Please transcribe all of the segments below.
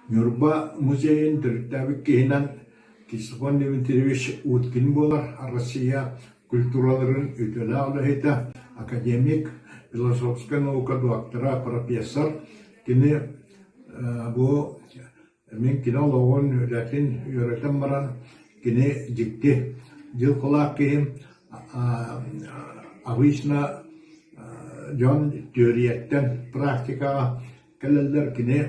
Нюрба музейин дыртабы кейнан Кистопон Дмитриевич Уткин болар Россия культураларын өтөлі алыхыта академик, философская наука доктора, профессор кини bu мен кино лоғын ләтин үйретен баран кини жикти жыл құлақ кейім обычно жон теорияттен практикаға кәлелдер кини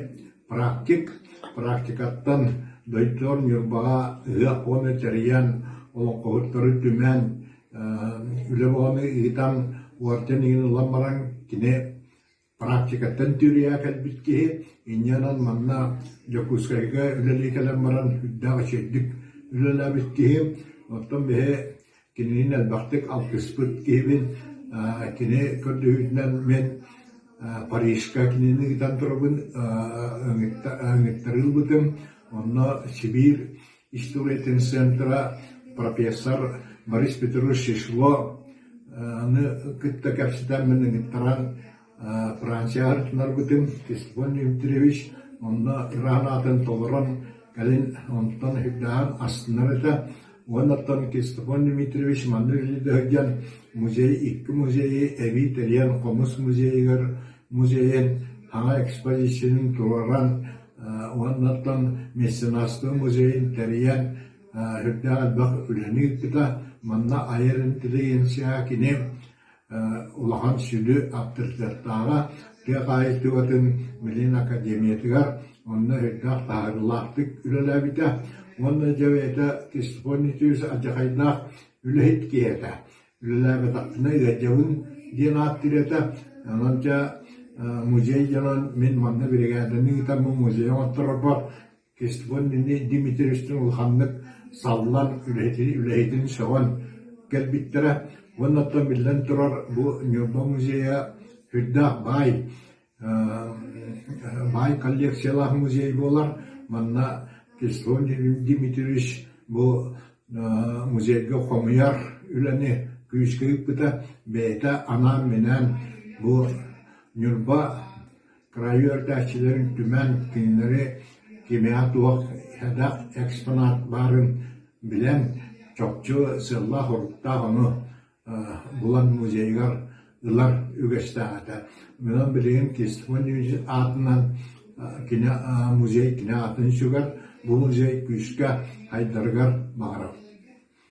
практикаттан дойтор нюрбаға ұға қоны тәриян олың қоғыттары түмен үлі болғаны ұғытан уартен егін ұлан баран кини практикаттан теория кәлбітке инянан манна жокускайга үлелі кәлем баран үддағы шеддік үлелі бітке оттан бе кинин әлбақтық алқыспыт кейбін кини көрді үйтінен мен Парижка кинини гитан турабын аңыттарыл бытым, онна Сибирь историятын центра профессор Борис Петрович Шишло аны кытта кәпситан мен аңыттаран Франция артынар бытым, Кистопон Дмитриевич, онна Иран атын толыран кәлін онтан хүддаан астынар это, оннаттан Кистопон Дмитриевич маннырылы музей, икки музейі, әбей тәриян қомыс музейгер, музейін аңа экспозицияның тураран оннаттан меценастығы музейін тәриян хүрді албақ үліні үкіта манна айырын тілеген сия кене улахан сүлі аптыртырттаға тек айытығатын милин академиятығар онна хүрді тағырылақтық үлілі біті онна жауеті Кистопон Дмитриевич ажақайдақ үліхет кейеті үлілі бітақтына үйәджауын ден аттыреті ананча музей жанан мен манна бригаданы тамы музей оттырып Кистопон Дмитриевичтің улханнык саллан үлейтін соған кәлбиттері оннаттан билден тұрар бұл Нюрба музейя хүрдақ бай коллекциялах музей болар манна Кистопон Дмитриевич бұл музейге қомыяр үләне күйіскейіп бұта бәйті ана менен бұл Нюрба крайы өртәшілерін түмен кенелері кемея туақ хәдәк экспонат барын білен чокчу сылла хорукта оны бұлан музейгар ылар үгестағата. Менен білеген Кистопон Дмитриевич атынан музей кене атын шүгер, бұл музей күйіске хайдаргар бағырап.